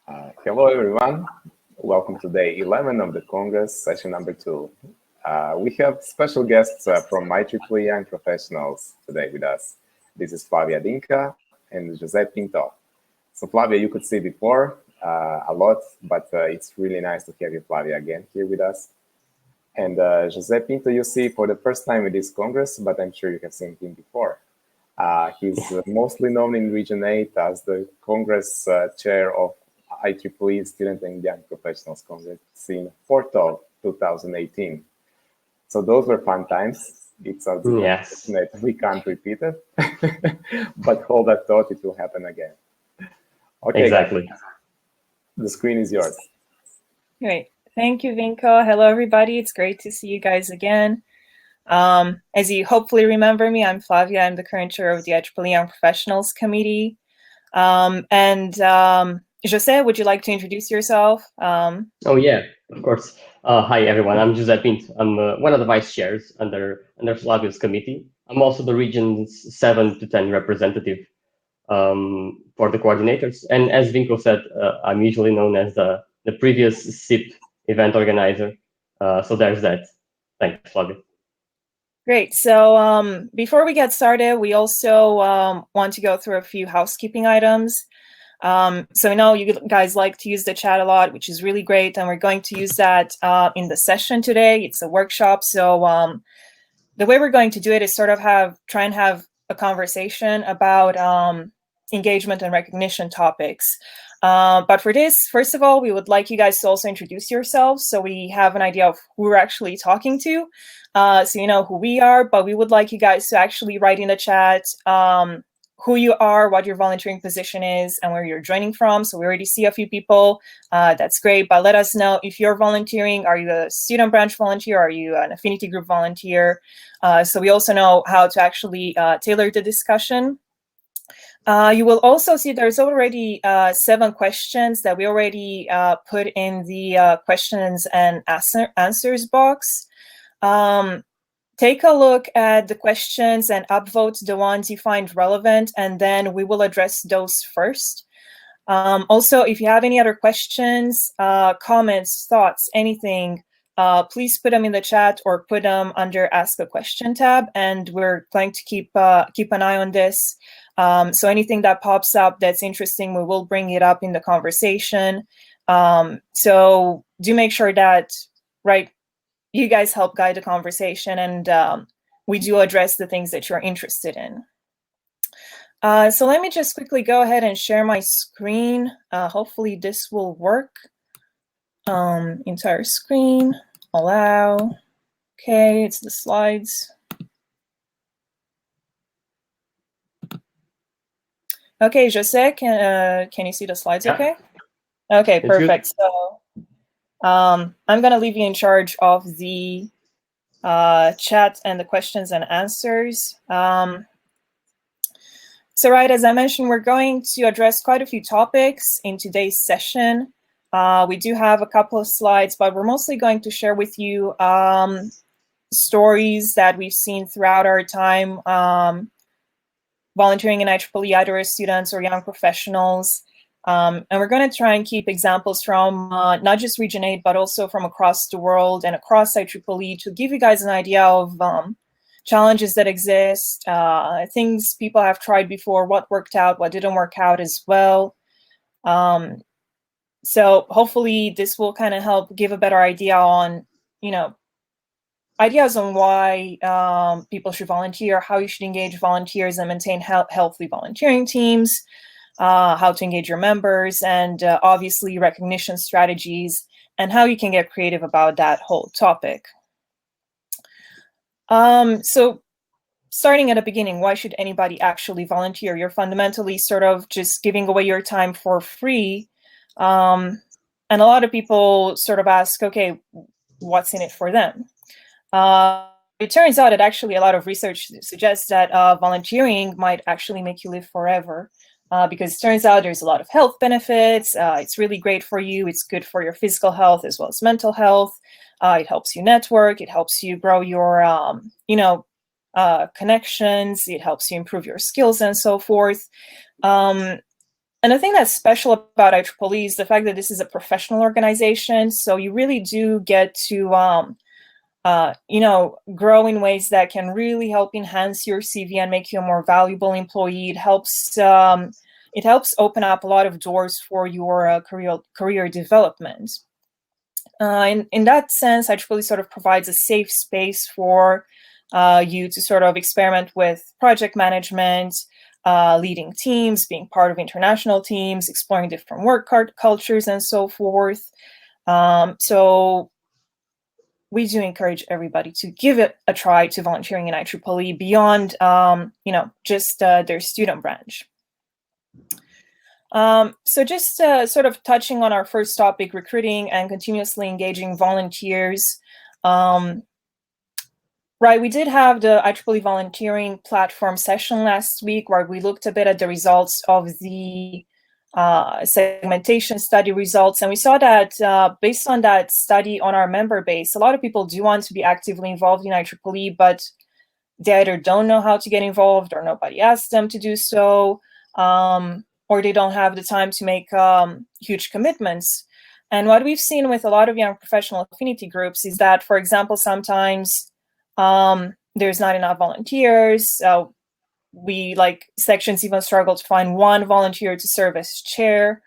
Hello, everyone. Welcome to day 11 of the Congress, session number 2. We have special guests from IEEE Young Professionals today with us. This is Flavia Dinca and Jose Pinto. So Flavia, you could see before a lot, but it's really nice to have you, Flavia, again here with us. And Jose Pinto, you see for the first time with this Congress, but I'm sure you have seen him before. He's mostly known in Region 8 as the Congress Chair of IEEE Student and Young Professionals Congress in 4th of 2018. So those were fun times. It's unfortunate we can't repeat it, but hold that thought, it will happen again. Okay, exactly. Guys, the screen is yours. Great. Thank you, Vinko. Hello, everybody. It's great to see you guys again. As you hopefully remember me, I'm Flavia. I'm the current chair of the IEEE Young Professionals Committee. Jose, would you like to introduce yourself? Oh, yeah, of course. Hi, everyone. I'm Jose Pinto. I'm one of the vice chairs under Flavia's committee. I'm also the region's 7 to 10 representative for the coordinators. And as Vinko said, I'm usually known as the previous SYP event organizer. So there's that. Thanks, Flavia. Great. So before we get started, we also want to go through a few housekeeping items. So I know you guys like to use the chat a lot, which is really great. And we're going to use that in the session today. It's a workshop. So the way we're going to do it is sort of try and have a conversation about engagement and recognition topics. But for this, first of all, we would like you guys to also introduce yourselves so we have an idea of who we're actually talking to. So you know who we are, but we would like you guys to actually write in the chat who you are, what your volunteering position is, and where you're joining from. So we already see a few people. That's great, but let us know if you're volunteering. Are you a student branch volunteer? Are you an affinity group volunteer? So we also know how to actually tailor the discussion. You will also see there's already 7 questions that we already put in the questions and answers box. Take a look at the questions and upvote the ones you find relevant, and then we will address those first. Also, if you have any other questions, comments, thoughts, anything, please put them in the chat or put them under Ask a Question tab, and we're going to keep an eye on this. So anything that pops up that's interesting, we will bring it up in the conversation. So do make sure that, you guys help guide the conversation, and we do address the things that you're interested in. So let me just quickly go ahead and share my screen. Hopefully this will work. Entire screen, allow. Okay, it's the slides. Okay, Jose, can you see the slides okay? Okay, perfect. So I'm going to leave you in charge of the chat and the questions and answers. So as I mentioned, we're going to address quite a few topics in today's session. We do have a couple of slides, but we're mostly going to share with you stories that we've seen throughout our time volunteering in IEEE, either as students or young professionals. And we're going to try and keep examples from not just Region 8, but also from across the world and across IEEE to give you guys an idea of challenges that exist, things people have tried before, what worked out, what didn't work out as well. So hopefully this will kind of help give a better idea on, ideas on why people should volunteer, how you should engage volunteers and maintain healthy volunteering teams, how to engage your members, and obviously recognition strategies, and how you can get creative about that whole topic. So starting at the beginning, why should anybody actually volunteer? You're fundamentally sort of just giving away your time for free. And a lot of people sort of ask, okay, what's in it for them? It turns out that actually a lot of research suggests that volunteering might actually make you live forever. Because it turns out there's a lot of health benefits. It's really great for you. It's good for your physical health as well as mental health. It helps you network. It helps you grow your, connections. It helps you improve your skills and so forth. And the thing that's special about IEEE is the fact that this is a professional organization. So you really do get to, grow in ways that can really help enhance your CV and make you a more valuable employee. It helps open up a lot of doors for your career development. In that sense, IEEE sort of provides a safe space for you to sort of experiment with project management, leading teams, being part of international teams, exploring different work cultures, and so forth. So we do encourage everybody to give it a try to volunteering in IEEE beyond, just their student branch. So just sort of touching on our first topic, recruiting and continuously engaging volunteers. Right, we did have the IEEE volunteering platform session last week where we looked a bit at the results of the segmentation study results. And we saw that based on that study on our member base, a lot of people do want to be actively involved in IEEE, but they either don't know how to get involved or nobody asked them to do so, or they don't have the time to make huge commitments. And what we've seen with a lot of young professional affinity groups is that, for example, sometimes there's not enough volunteers. We, like sections, even struggle to find one volunteer to serve as chair,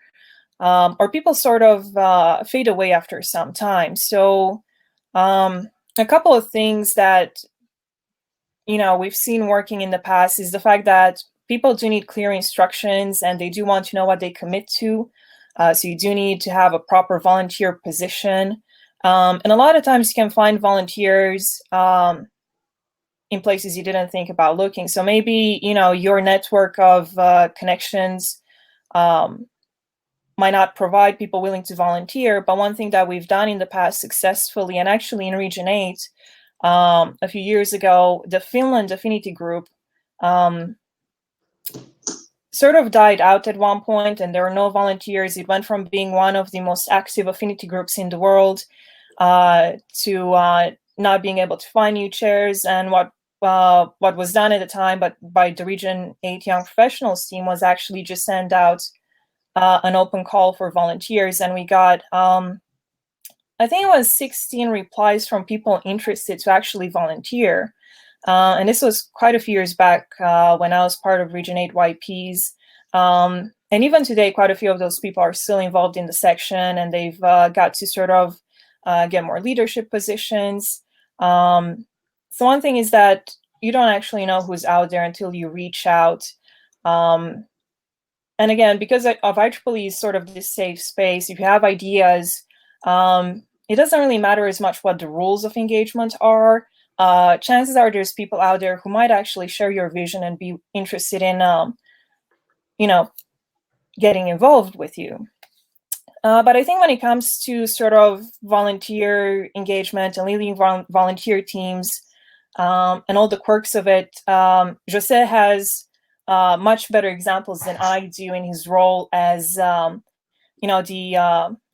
or people sort of fade away after some time. So a couple of things that we've seen working in the past is the fact that people do need clear instructions and they do want to know what they commit to. So you do need to have a proper volunteer position. And a lot of times you can find volunteers in places you didn't think about looking. So maybe, your network of connections might not provide people willing to volunteer. But one thing that we've done in the past successfully, and actually in Region 8, a few years ago, the Finland Affinity Group sort of died out at one point and there were no volunteers. It went from being one of the most active affinity groups in the world to not being able to find new chairs. And what was done at the time by the Region 8 Young Professionals team was actually just send out an open call for volunteers. And we got, I think it was 16 replies from people interested to actually volunteer. And this was quite a few years back when I was part of Region 8 YPs. And even today, quite a few of those people are still involved in the section and they've got to sort of get more leadership positions. So one thing is that you don't actually know who's out there until you reach out. And again, because of IEEE sort of this safe space, if you have ideas, it doesn't really matter as much what the rules of engagement are. Chances are there's people out there who might actually share your vision and be interested in, getting involved with you. But I think when it comes to sort of volunteer engagement and leading volunteer teams and all the quirks of it, José has much better examples than I do in his role as,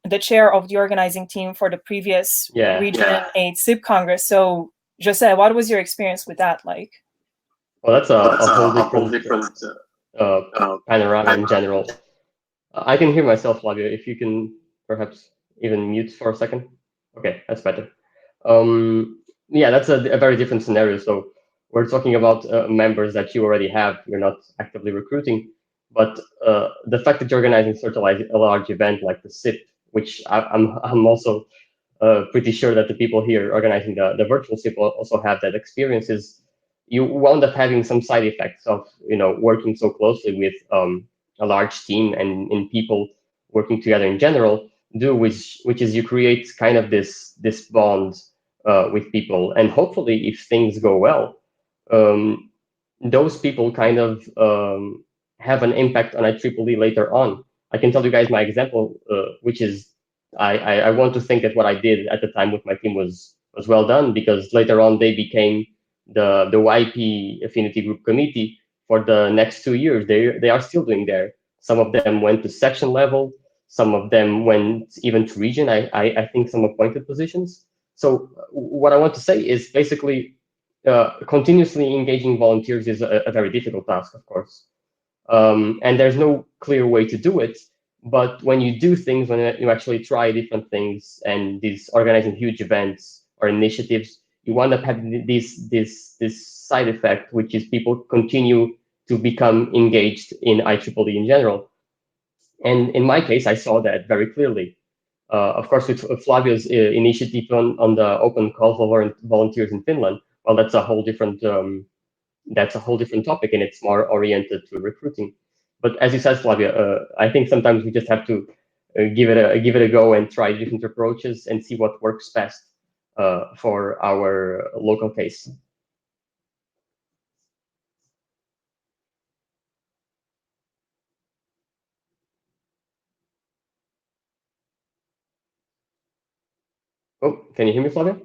the chair of the organizing team for the previous Region 8 SIP Congress. So, José, what was your experience with that like? Well, that's a whole different panorama in general. I can hear myself, Flavia. If you can perhaps even mute for a second. Okay, that's better. Yeah, that's a very different scenario. So we're talking about members that you already have. You're not actively recruiting, but the fact that you're organizing sort of like a large event like the SIP, which I'm also pretty sure that the people here organizing the virtual SIP also have that experience, is you wound up having some side effects of working so closely with a large team and people working together in general, which is you create kind of this bond with people, and hopefully if things go well, those people kind of have an impact on IEEE later on. I can tell you guys my example, which is I want to think that what I did at the time with my team was well done, because later on they became the YP Affinity Group Committee for the next 2 years. They are still doing there. Some of them went to section level. Some of them went even to region. I think some appointed positions. So what I want to say is basically continuously engaging volunteers is a very difficult task, of course. and there's no clear way to do it. But when you do things, when you actually try different things and these organizing huge events or initiatives, you wind up having this side effect, which is people continue to become engaged in IEEE in general. And in my case, I saw that very clearly. Of course, with Flavia's initiative on the open call for volunteers in Finland, well, that's a whole different topic, and it's more oriented to recruiting. But as you said, Flavia, I think sometimes we just have to give it a go and try different approaches and see what works best for our local case. Oh, can you hear me, Flavia?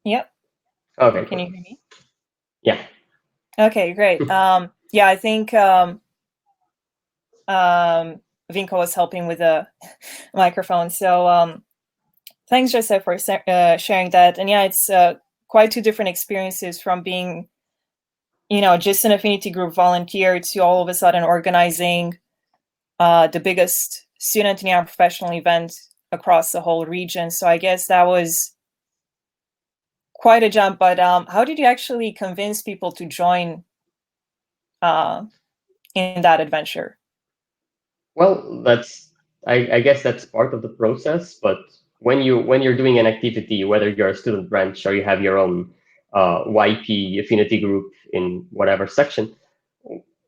Yep. Okay. Can you hear me? Yeah. Okay, great. Yeah, I think Vinko was helping with the microphone. So thanks, Jose, for sharing that. And yeah, it's quite two different experiences from being, just an affinity group volunteer to all of a sudden organizing the biggest student and young professional event across the whole region. So I guess that was quite a jump. But how did you actually convince people to join in that adventure? Well, I guess that's part of the process. But when you're doing an activity, whether you're a student branch or you have your own YP affinity group in whatever section,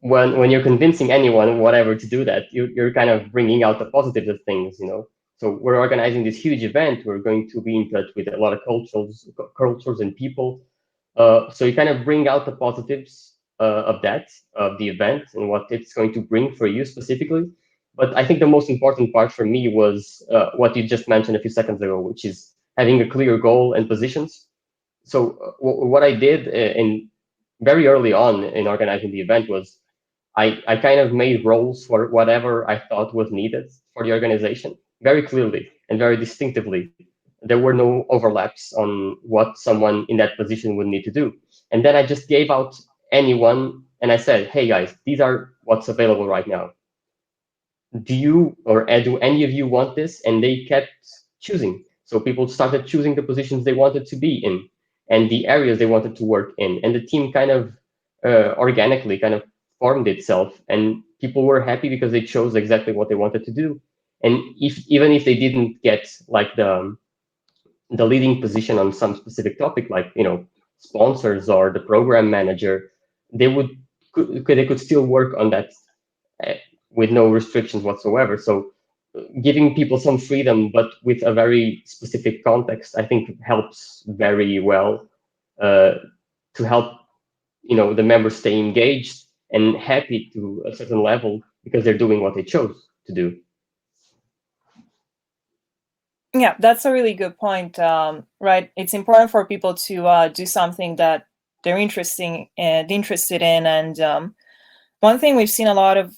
when you're convincing anyone, whatever, to do that, you're kind of bringing out the positives of things, So we're organizing this huge event. We're going to be in touch with a lot of cultures and people. So you kind of bring out the positives of the event and what it's going to bring for you specifically. But I think the most important part for me was what you just mentioned a few seconds ago, which is having a clear goal and positions. So what I did in very early on in organizing the event was I kind of made roles for whatever I thought was needed for the organization very clearly and very distinctively. There were no overlaps on what someone in that position would need to do. And then I just gave out anyone and I said, hey guys, these are what's available right now. Do you or do any of you want this? And they kept choosing. So people started choosing the positions they wanted to be in and the areas they wanted to work in. And the team kind of organically kind of formed itself, and people were happy because they chose exactly what they wanted to do. And even if they didn't get like the leading position on some specific topic, like sponsors or the program manager, they could still work on that with no restrictions whatsoever. So giving people some freedom, but with a very specific context, I think helps very well to help the members stay engaged and happy to a certain level because they're doing what they chose to do. Yeah, that's a really good point, right? It's important for people to do something that they're interested in. And one thing we've seen a lot of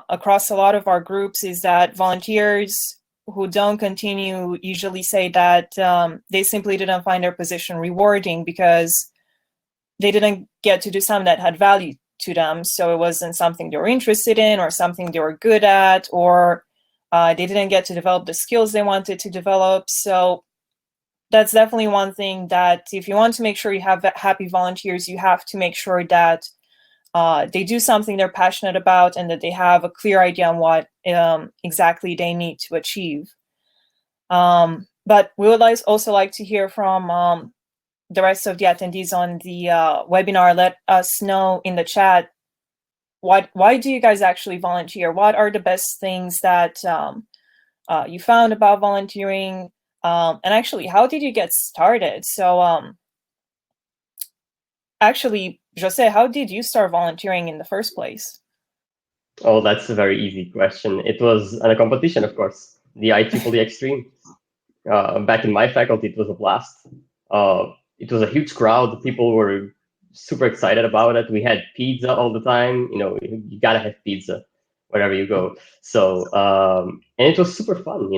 across a lot of our groups is that volunteers who don't continue usually say that they simply didn't find their position rewarding because they didn't get to do something that had value to them. So it wasn't something they were interested in or something they were good at, or they didn't get to develop the skills they wanted to develop. So that's definitely one thing that if you want to make sure you have happy volunteers, you have to make sure that they do something they're passionate about and that they have a clear idea on what exactly they need to achieve. But we would also like to hear from the rest of the attendees on the webinar. Let us know in the chat, why do you guys actually volunteer? What are the best things that you found about volunteering? And actually, how did you get started? So actually, Jose, how did you start volunteering in the first place? Oh, that's a very easy question. It was a competition, of course, the IEEE Extreme. Back in my faculty, it was a blast. It was a huge crowd. People were super excited about it. We had pizza all the time. You gotta have pizza wherever you go. So, and it was super fun.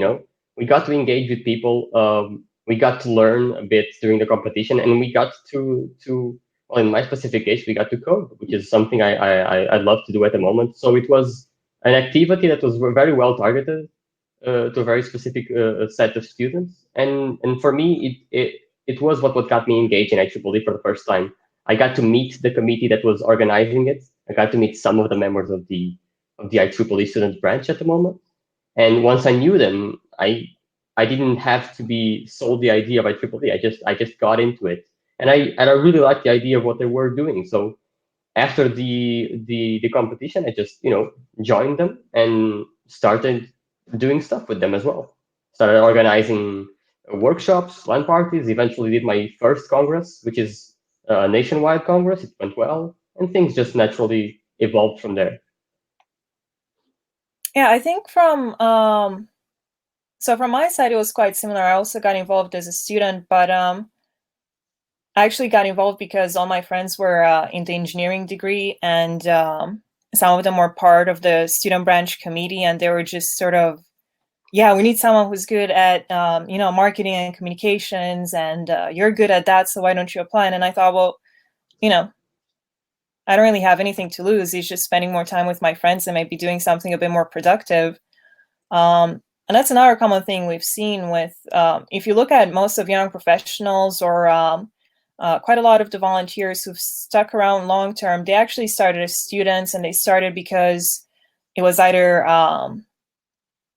We got to engage with people. We got to learn a bit during the competition, and we got to well, in my specific case, we got to code, which is something I love to do at the moment. So it was an activity that was very well targeted to a very specific set of students. And for me, it was what got me engaged in IEEE for the first time. I got to meet the committee that was organizing it. I got to meet some of the members of the IEEE student branch at the moment. And once I knew them, I didn't have to be sold the idea of IEEE. I just got into it, and I really liked the idea of what they were doing. So after the competition, I just joined them and started doing stuff with them as well. Started organizing workshops, LAN parties. Eventually, did my first congress, which is a nationwide congress. It went well, and things just naturally evolved from there. Yeah, I think so from my side, it was quite similar. I also got involved as a student, but I actually got involved because all my friends were in the engineering degree, and some of them were part of the student branch committee, and they were just sort of, yeah, we need someone who's good at marketing and communications, and you're good at that, so why don't you apply? And I thought, well, I don't really have anything to lose. It's just spending more time with my friends and maybe doing something a bit more productive. And that's another common thing we've seen with, if you look at most of young professionals or quite a lot of the volunteers who've stuck around long term, they actually started as students, and they started because it was either,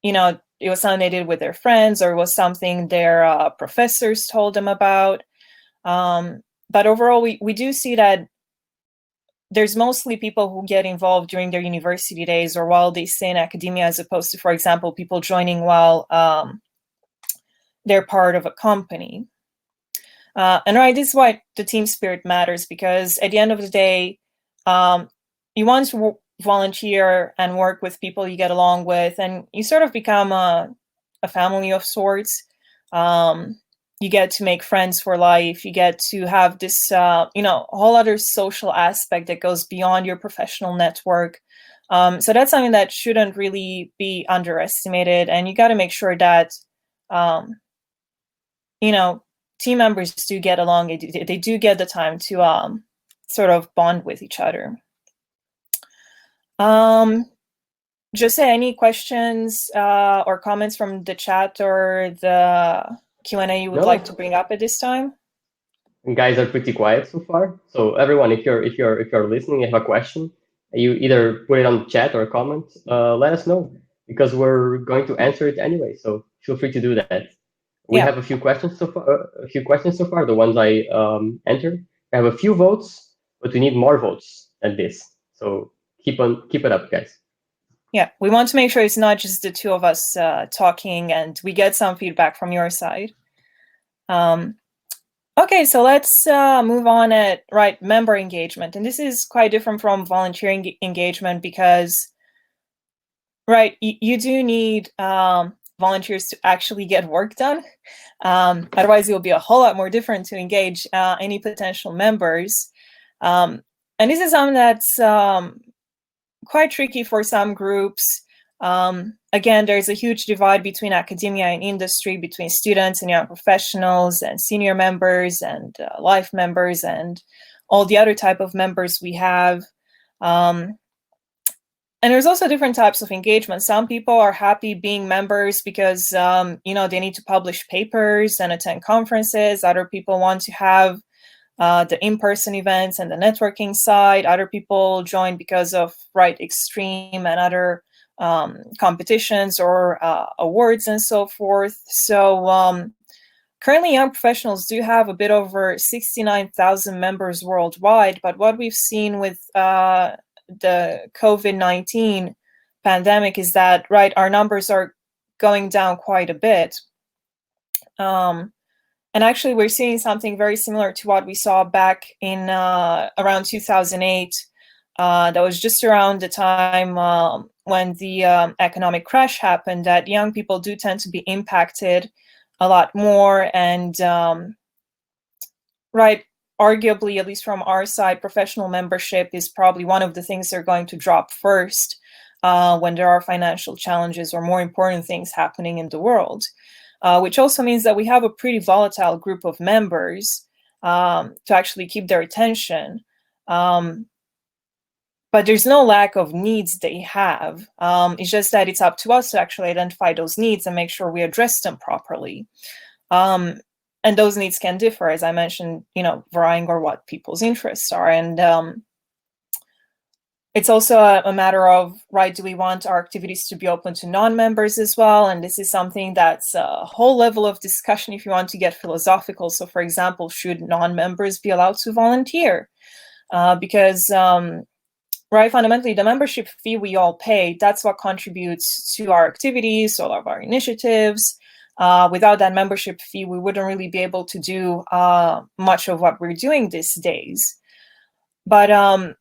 it was something they did with their friends, or it was something their professors told them about. But overall, we do see that there's mostly people who get involved during their university days or while they stay in academia, as opposed to, for example, people joining while they're part of a company. And right, this is why the team spirit matters, because at the end of the day, you want to volunteer and work with people you get along with, and you sort of become a family of sorts. You get to make friends for life. You get to have this, whole other social aspect that goes beyond your professional network. So that's something that shouldn't really be underestimated. And you got to make sure that, team members do get along. They do get the time to sort of bond with each other. Jose, any questions or comments from the chat or the Q&A you would like to bring up at this time? You guys are pretty quiet so far. So everyone, if you're listening, you have a question, you either put it on the chat or comment. Let us know, because we're going to answer it anyway. So feel free to do that. We have a few questions so far. The ones I entered. We have a few votes, but we need more votes than this. So keep it up, guys. Yeah, we want to make sure it's not just the two of us talking, and we get some feedback from your side. Okay, so let's move on at member engagement. And this is quite different from volunteering engagement because, you do need volunteers to actually get work done. Otherwise, it will be a whole lot more different to engage any potential members. And this is something that's quite tricky for some groups. Again, there's a huge divide between academia and industry, between students and young professionals and senior members and life members and all the other type of members we have. And there's also different types of engagement. Some people are happy being members because, they need to publish papers and attend conferences. Other people want to have the in-person events and the networking side. Other people join because of extreme and other competitions or awards and so forth. So currently young professionals do have a bit over 69,000 members worldwide, but what we've seen with the COVID-19 pandemic is that our numbers are going down quite a bit. And actually, we're seeing something very similar to what we saw back in around 2008. That was just around the time when the economic crash happened, that young people do tend to be impacted a lot more. And arguably, at least from our side, professional membership is probably one of the things they're going to drop first when there are financial challenges or more important things happening in the world. Which also means that we have a pretty volatile group of members. to actually keep their attention. But there's no lack of needs they have. It's just that it's up to us to actually identify those needs and make sure we address them properly. And those needs can differ, as I mentioned, varying on what people's interests are. And it's also a matter of, right, do we want our activities to be open to non-members as well? And this is something that's a whole level of discussion if you want to get philosophical. So for example, should non-members be allowed to volunteer? Because right, fundamentally, the membership fee we all pay, that's what contributes to our activities, all of our initiatives. Without that membership fee, we wouldn't really be able to do much of what we're doing these days. But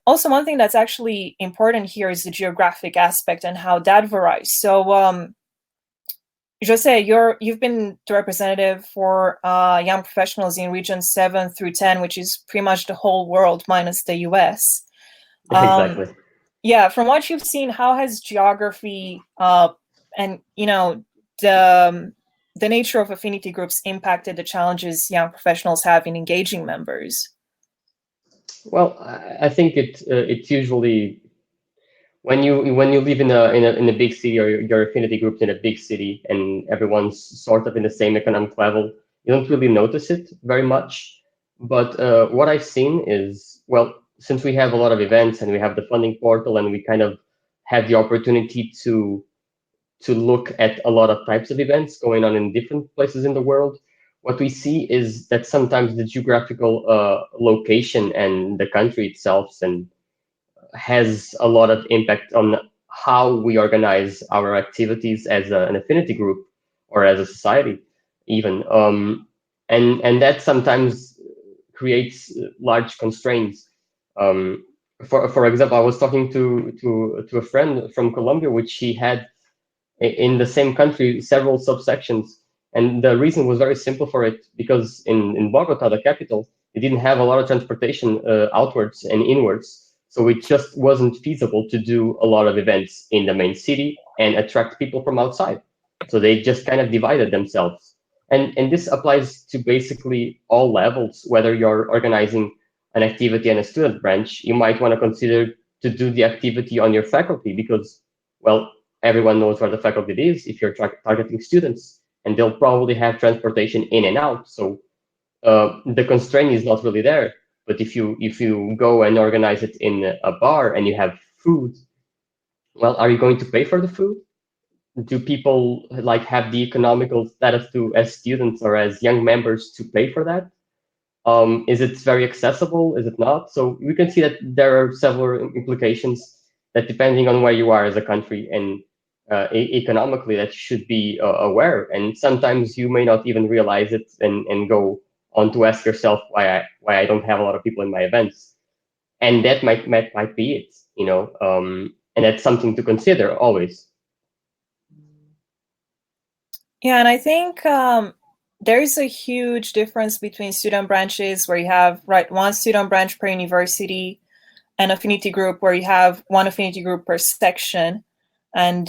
also one thing that's actually important here is the geographic aspect and how that varies. So Jose, you've been the representative for young professionals in region 7 through 10, which is pretty much the whole world minus the US. Exactly. Yeah, from what you've seen, how has geography and the nature of affinity groups impacted the challenges young professionals have in engaging members? Well, I think it's usually when you live in a big city, or your affinity group's in a big city and everyone's sort of in the same economic level, you don't really notice it very much. But what I've seen is, well, since we have a lot of events and we have the funding portal and we kind of have the opportunity to look at a lot of types of events going on in different places in the world, what we see is that sometimes the geographical location and the country itself has a lot of impact on how we organize our activities as an affinity group or as a society, even. And that sometimes creates large constraints. For example, I was talking to a friend from Colombia, which he had in the same country several subsections. And the reason was very simple for it, because in Bogota, the capital, it didn't have a lot of transportation outwards and inwards. So it just wasn't feasible to do a lot of events in the main city and attract people from outside. So they just kind of divided themselves. And this applies to basically all levels. Whether you're organizing an activity in a student branch, you might want to consider to do the activity on your faculty, because, well, everyone knows where the faculty is if you're targeting students, and they'll probably have transportation in and out. So the constraint is not really there. But if you go and organize it in a bar and you have food, well, are you going to pay for the food? Do people like have the economical status to, as students or as young members, to pay for that? Is it very accessible? Is it not? So we can see that there are several implications that, depending on where you are as a country and economically, that you should be aware. And sometimes you may not even realize it and go on to ask yourself why I don't have a lot of people in my events. And that might be it, and that's something to consider always. Yeah, and I think there's a huge difference between student branches where you have, right, one student branch per university, and affinity group where you have one affinity group per section. And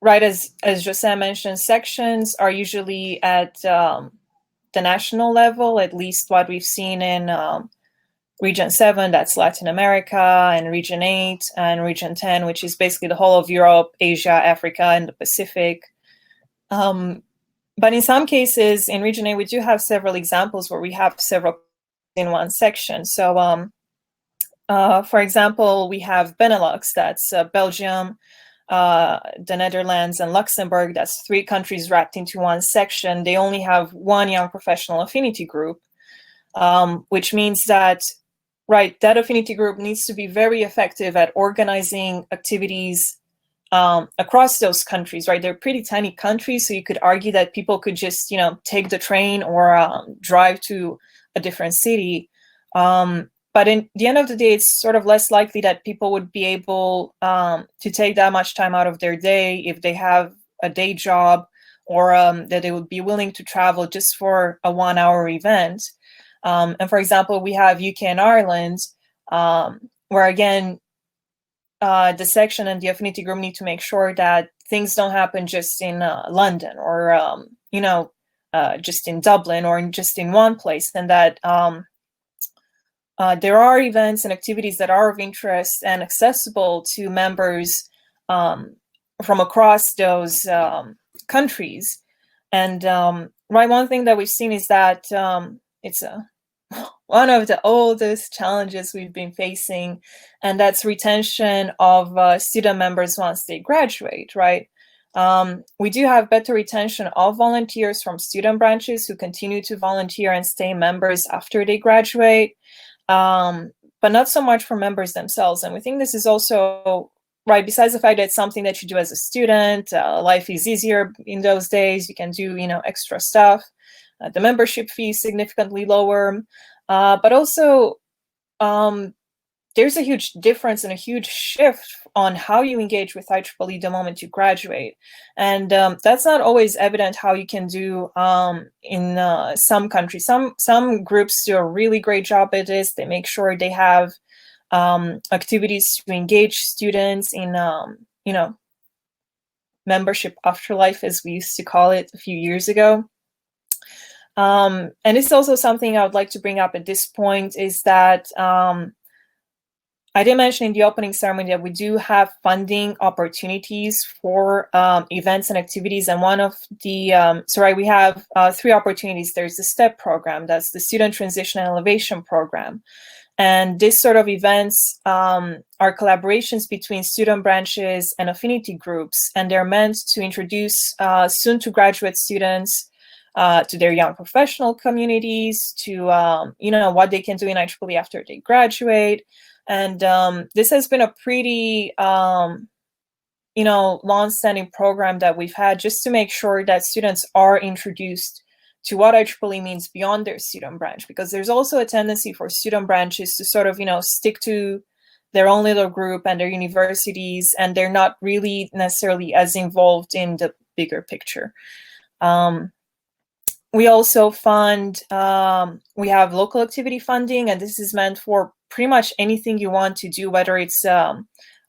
right, as Jose mentioned, sections are usually at the national level, at least what we've seen in Region 7, that's Latin America, and Region 8, and Region 10, which is basically the whole of Europe, Asia, Africa, and the Pacific. But in some cases, in Region 8, we do have several examples where we have several in one section. So, for example, we have Benelux, that's Belgium, the Netherlands, and Luxembourg. That's 3 countries wrapped into one section. They only have one young professional affinity group, which means that, right, that affinity group needs to be very effective at organizing activities across those countries, right? They're pretty tiny countries, so you could argue that people could just, take the train or drive to a different city. But in the end of the day, it's sort of less likely that people would be able to take that much time out of their day if they have a day job, or that they would be willing to travel just for a 1-hour event. And for example, we have UK and Ireland, where again, the section and the affinity group need to make sure that things don't happen just in London or, just in Dublin or just in one place, and that there are events and activities that are of interest and accessible to members from across those countries. And one thing that we've seen is that it's one of the oldest challenges we've been facing, and that's retention of student members once they graduate, right? We do have better retention of volunteers from student branches who continue to volunteer and stay members after they graduate, but not so much for members themselves. And we think this is also, right, besides the fact that it's something that you do as a student, life is easier in those days, you can do, extra stuff. The membership fee is significantly lower, but also there's a huge difference and a huge shift on how you engage with IEEE the moment you graduate. And that's not always evident how you can do in some countries. Some groups do a really great job at this. They make sure they have activities to engage students in, membership afterlife, as we used to call it a few years ago. And it's also something I would like to bring up at this point is that I did mention in the opening ceremony that we do have funding opportunities for events and activities. And one of the, we have 3 opportunities. There's the STEP program, that's the Student Transition and Elevation Program. And this sort of events are collaborations between student branches and affinity groups, and they're meant to introduce soon to graduate students to their young professional communities, to what they can do in IEEE after they graduate. And this has been a pretty long-standing program that we've had just to make sure that students are introduced to what IEEE means beyond their student branch, because there's also a tendency for student branches to sort of stick to their own little group and their universities, and they're not really necessarily as involved in the bigger picture. We also fund, we have local activity funding, and this is meant for pretty much anything you want to do, whether it's a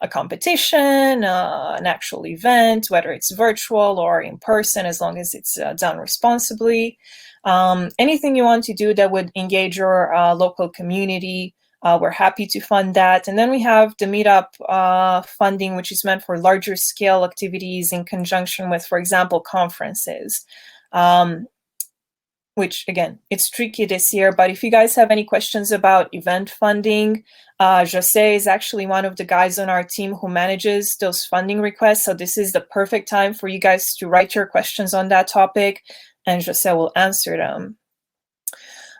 competition, an actual event, whether it's virtual or in person, as long as it's done responsibly. Anything you want to do that would engage your local community, we're happy to fund that. And then we have the meetup funding, which is meant for larger scale activities in conjunction with, for example, conferences. Which, again, it's tricky this year, but if you guys have any questions about event funding, Jose is actually one of the guys on our team who manages those funding requests. So this is the perfect time for you guys to write your questions on that topic, and Jose will answer them.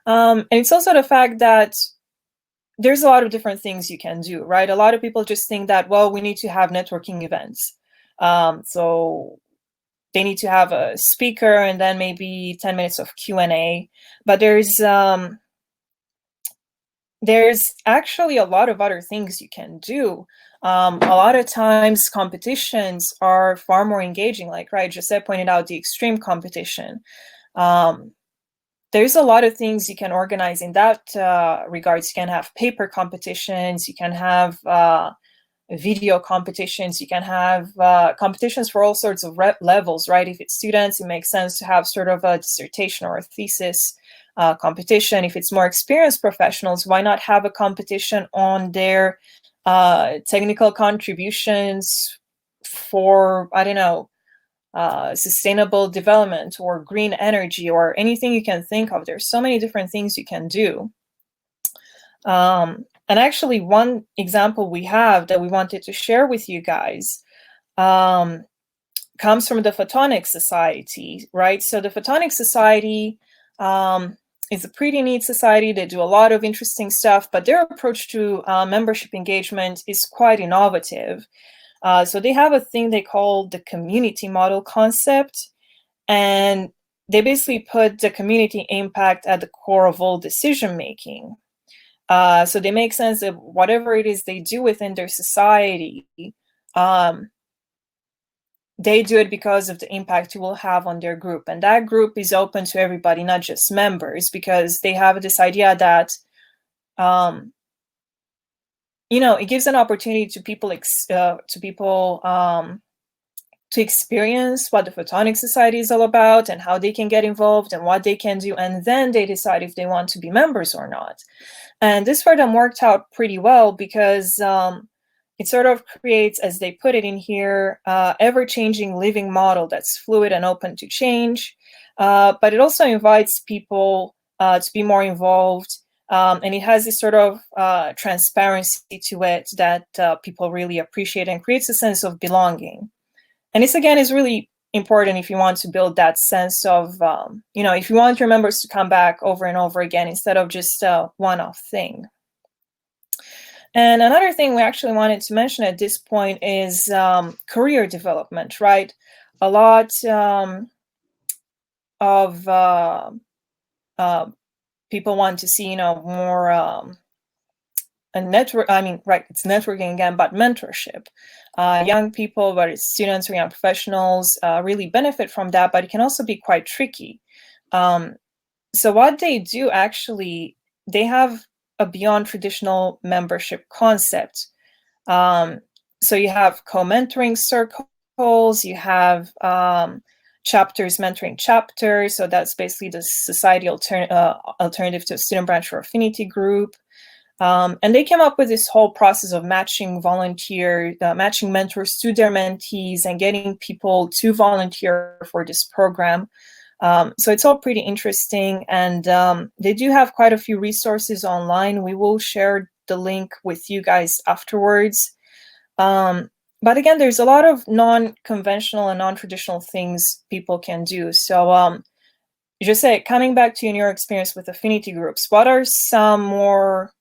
And it's also the fact that there's a lot of different things you can do, right? A lot of people just think that, well, we need to have networking events. So they need to have a speaker and then maybe 10 minutes of Q&A. But there's actually a lot of other things you can do. A lot of times competitions are far more engaging, like, right, Jose pointed out the extreme competition. There's a lot of things you can organize in that regards. You can have paper competitions, you can have video competitions, you can have competitions for all sorts of levels, right? If it's students, it makes sense to have sort of a dissertation or a thesis competition. If it's more experienced professionals, why not have a competition on their technical contributions for, I don't know, sustainable development or green energy or anything you can think of. There's so many different things you can do. And actually, one example we have that we wanted to share with you guys comes from the Photonics Society, right? So the Photonics Society is a pretty neat society. They do a lot of interesting stuff, but their approach to membership engagement is quite innovative. So they have a thing they call the community model concept, and they basically put the community impact at the core of all decision making. So they make sense that whatever it is they do within their society, they do it because of the impact it will have on their group. And that group is open to everybody, not just members, because they have this idea that, it gives an opportunity to people to experience what the Photonic Society is all about and how they can get involved and what they can do, and then they decide if they want to be members or not. And this for them worked out pretty well because it sort of creates, as they put it in here, ever-changing living model that's fluid and open to change. But it also invites people to be more involved. And it has this sort of transparency to it that people really appreciate and creates a sense of belonging. And this, again, is really important if you want to build that sense of, if you want your members to come back over and over again instead of just a one-off thing. And another thing we actually wanted to mention at this point is career development, right? A lot of people want to see, more a network. I mean, right, it's networking again, but mentorship. Young people, whether it's students or young professionals, really benefit from that, but it can also be quite tricky. So what they do actually, they have a beyond traditional membership concept. So you have co-mentoring circles, you have chapters mentoring chapters. So that's basically the society alternative to a student branch or affinity group. And they came up with this whole process of matching matching mentors to their mentees and getting people to volunteer for this program. So it's all pretty interesting, and they do have quite a few resources online. We will share the link with you guys afterwards. But again, there's a lot of non-conventional and non-traditional things people can do. So just say, coming back to your experience with affinity groups, what are some more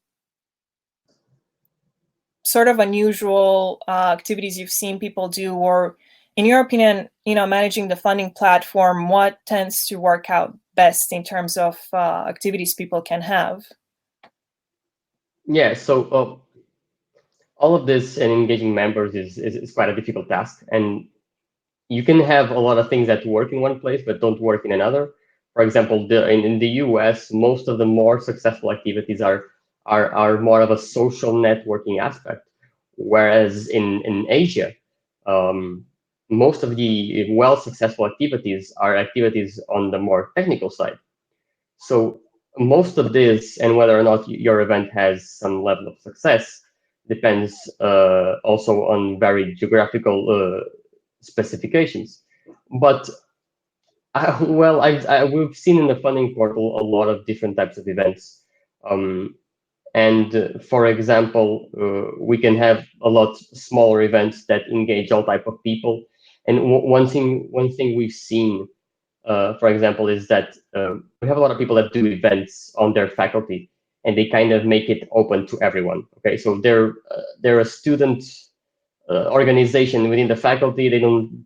sort of unusual activities you've seen people do, or in your opinion, managing the funding platform, what tends to work out best in terms of activities people can have? Yeah, so all of this and engaging members is quite a difficult task. And you can have a lot of things that work in one place but don't work in another. For example, in the US, most of the more successful activities are more of a social networking aspect, whereas in Asia, most of the successful activities are activities on the more technical side. So most of this, and whether or not your event has some level of success, depends also on very geographical specifications. But we've seen in the funding portal a lot of different types of events. And for example, we can have a lot smaller events that engage all type of people. And one thing we've seen, for example, is that we have a lot of people that do events on their faculty, and they kind of make it open to everyone. Okay, so they're a student organization within the faculty.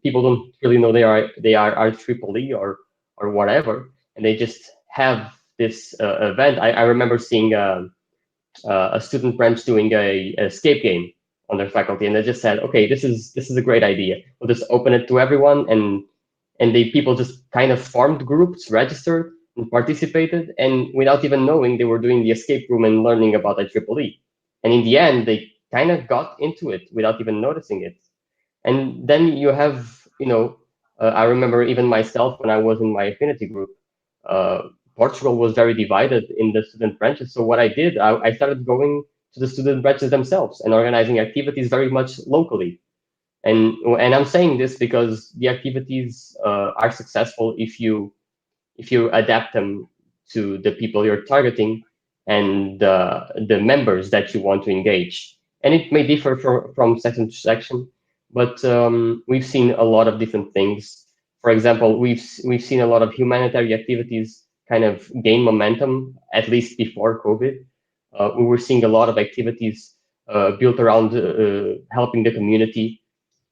People don't really know they are IEEE or whatever, and they just have this event. I remember seeing a student branch doing a escape game on their faculty, and they just said, okay, this is a great idea. We'll just open it to everyone, and the people just kind of formed groups, registered, and participated, and without even knowing, they were doing the escape room and learning about IEEE. And in the end, they kind of got into it without even noticing it. And then you have, I remember even myself when I was in my affinity group, Portugal was very divided in the student branches. So what I did, I started going to the student branches themselves and organizing activities very much locally. And I'm saying this because the activities are successful if you adapt them to the people you're targeting and the members that you want to engage. And it may differ from section to section, but we've seen a lot of different things. For example, we've seen a lot of humanitarian activities kind of gain momentum, at least before COVID. We were seeing a lot of activities built around helping the community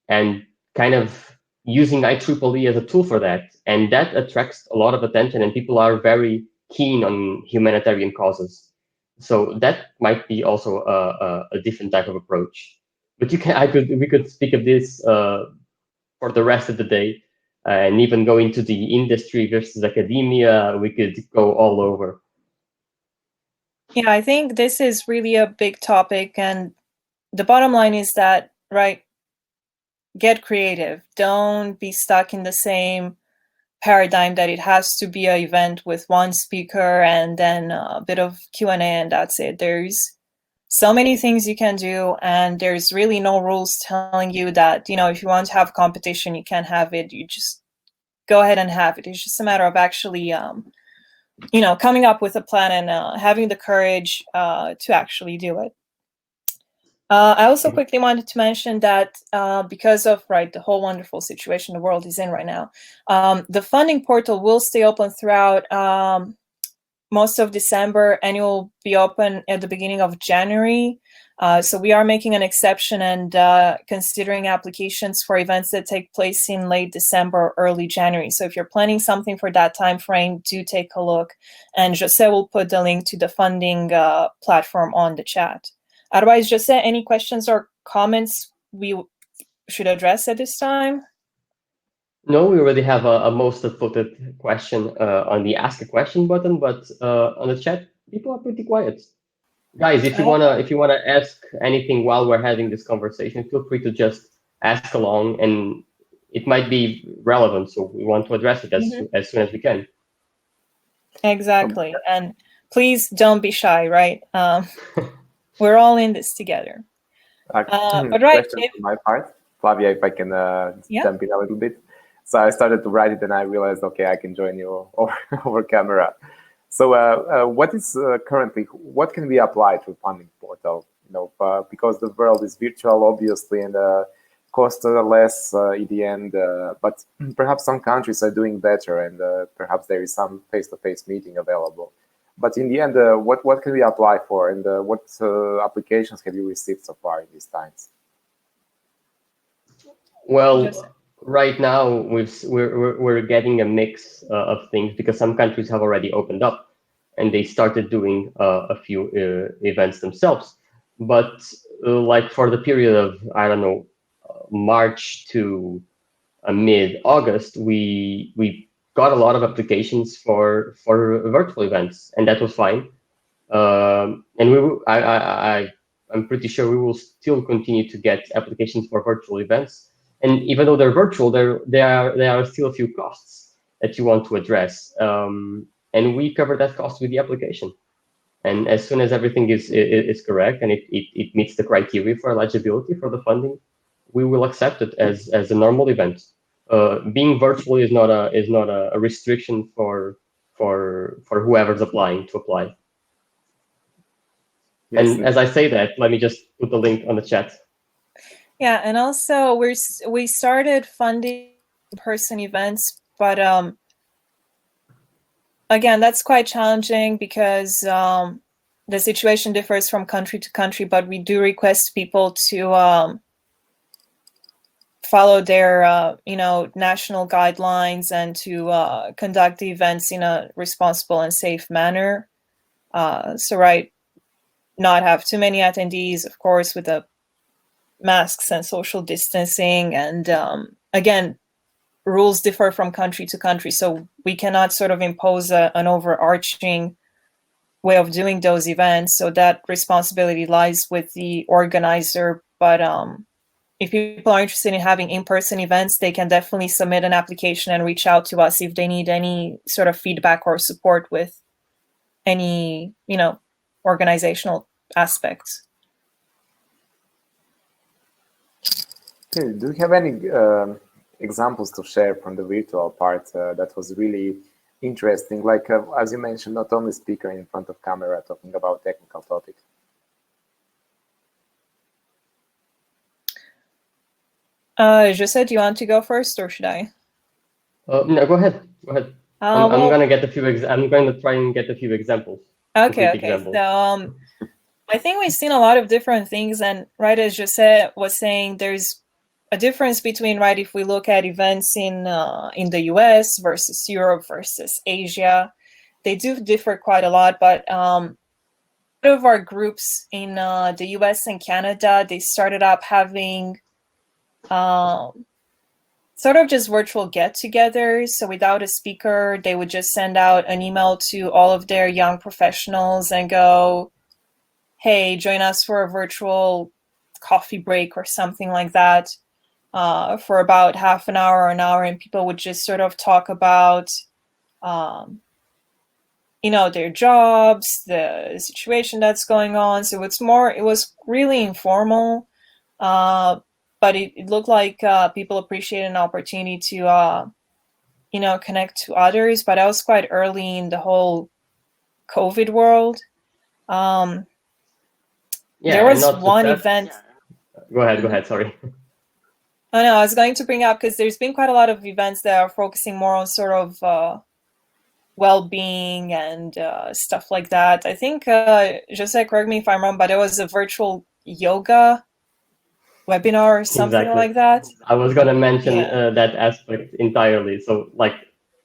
and kind of using IEEE as a tool for that. And that attracts a lot of attention, and people are very keen on humanitarian causes. So that might be also a different type of approach. But we could speak of this for the rest of the day, and even go into the industry versus academia. We could go all over. Yeah, I think this is really a big topic, and the bottom line is that, right, get creative. Don't be stuck in the same paradigm that it has to be an event with one speaker and then a bit of Q&A and that's it. There's so many things you can do, and there's really no rules telling you that, if you want to have competition, you can have it. You just go ahead and have it. It's just a matter of actually, coming up with a plan and having the courage to actually do it. I also quickly wanted to mention that because of the whole wonderful situation the world is in right now, the funding portal will stay open throughout most of December, and it will be open at the beginning of January. So we are making an exception and considering applications for events that take place in late December, early January. So if you're planning something for that time frame, do take a look. And Jose will put the link to the funding platform on the chat. Otherwise, Jose, any questions or comments we should address at this time? No, we already have a most voted question on the Ask a Question button, but on the chat, people are pretty quiet. Guys, if you wanna ask anything while we're having this conversation, feel free to just ask along, and it might be relevant, so we want to address it as soon as we can. Exactly, and please don't be shy, right? We're all in this together. But right, from my part, Flavia, if I can jump in a little bit. So I started to write it, and I realized, okay, I can join you over camera. So what is currently, what can we apply to funding portal? Because the world is virtual, obviously, and costs are less at the end. But perhaps some countries are doing better, and perhaps there is some face-to-face meeting available. But in the end, what can we apply for, and what applications have you received so far in these times? Well, right now we're getting a mix of things, because some countries have already opened up and they started doing a few events themselves. But like for the period of, I don't know, March to mid-August, we got a lot of applications for virtual events, and that was fine. And I'm pretty sure we will still continue to get applications for virtual events. And even though they're virtual, there are still a few costs that you want to address. And we cover that cost with the application. And as soon as everything is correct and it meets the criteria for eligibility for the funding, we will accept it as a normal event. Being virtual is not a restriction for whoever's applying to apply. Yes. And as I say that, let me just put the link on the chat. Yeah, and also we started funding in-person events, but again, that's quite challenging because the situation differs from country to country, but we do request people to follow their national guidelines and to conduct the events in a responsible and safe manner. Not have too many attendees, of course, with the masks and social distancing. And again, rules differ from country to country, so we cannot sort of impose an overarching way of doing those events. So that responsibility lies with the organizer. But if people are interested in having in-person events, they can definitely submit an application and reach out to us if they need any sort of feedback or support with any, organizational aspects. Okay. Do you have any examples to share from the virtual part that was really interesting? Like, as you mentioned, not only speaker in front of camera talking about technical topic. Jose, do you want to go first, or should I? No, go ahead. Go ahead. I'm going to get a few. I'm going to try and get a few examples. Okay. Examples. So I think we've seen a lot of different things, and right as Jose was saying, there's a difference between if we look at events in the US versus Europe versus Asia, they do differ quite a lot. But one of our groups in the US and Canada, they started up having sort of just virtual get-togethers. So without a speaker, they would just send out an email to all of their young professionals and go, hey, join us for a virtual coffee break or something like that. for about half an hour or an hour, and people would just sort of talk about, you know, their jobs, the situation that's going on. So it was really informal, but it looked like people appreciated an opportunity to, you know, connect to others. But I was quite early in the whole COVID world. Yeah, there and was not just one that. event. Go ahead, sorry. Oh no, I was going to bring up, because there's been quite a lot of events that are focusing more on sort of well-being and stuff like that. I think, Jose, correct me if I'm wrong, but it was a virtual yoga webinar or something Exactly. like that. I was going to mention Yeah. that aspect entirely. So like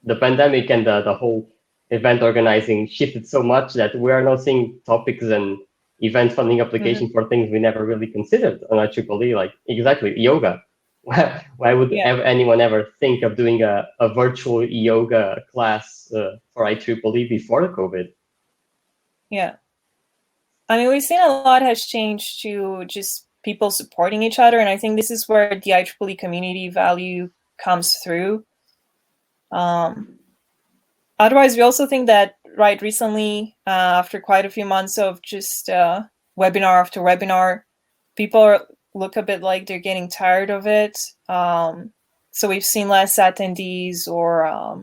the pandemic and the whole event organizing shifted so much that we are now seeing topics and event funding application for things we never really considered on IEEE, like exactly yoga. Why would Yeah. anyone ever think of doing a virtual yoga class for IEEE before COVID? Yeah. I mean, we've seen a lot has changed to just people supporting each other, and I think this is where the IEEE community value comes through. Otherwise, we also think that, right, recently, after quite a few months of just webinar after webinar, people look a bit like they're getting tired of it. So we've seen less attendees, or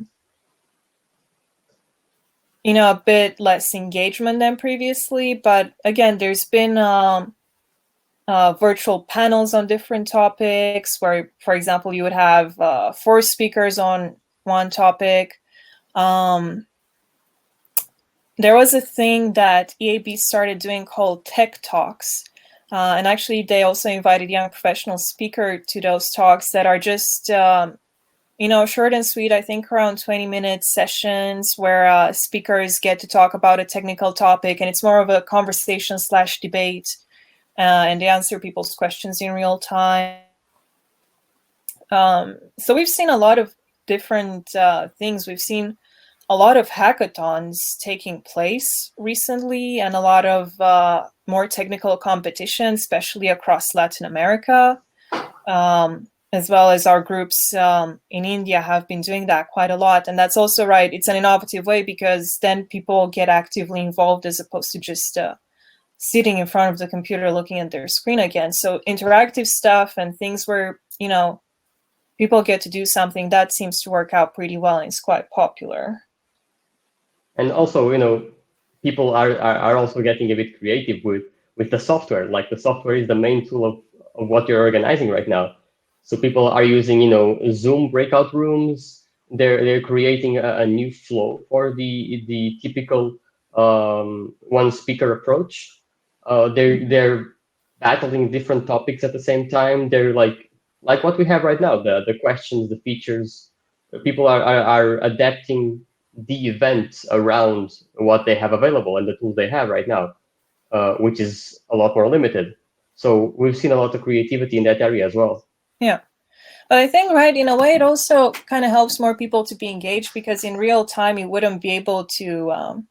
you know, a bit less engagement than previously. But again, there's been virtual panels on different topics where, for example, you would have 4 speakers on one topic. There was a thing that EAB started doing called Tech Talks. And actually, they also invited young professional speakers to those talks that are just, you know, short and sweet, I think around 20-minute sessions where speakers get to talk about a technical topic, and it's more of a conversation/debate, and they answer people's questions in real time. So we've seen a lot of different things. We've seen a lot of hackathons taking place recently, and a lot of more technical competition, especially across Latin America, as well as our groups in India have been doing that quite a lot. And that's also right. It's an innovative way, because then people get actively involved as opposed to just sitting in front of the computer looking at their screen again. So interactive stuff and things where, you know, people get to do something, that seems to work out pretty well, and it's quite popular. And also, you know, people are also getting a bit creative with the software. Like the software is the main tool of what you're organizing right now. So people are using, you know, Zoom breakout rooms. They're creating a new flow for the typical one speaker approach. They're battling different topics at the same time. They're like what we have right now, the questions, the features. People are adapting the event around what they have available and the tools they have right now, which is a lot more limited. So we've seen a lot of creativity in that area as well. Yeah. But I think, right, in a way, it also kind of helps more people to be engaged, because in real time, you wouldn't be able to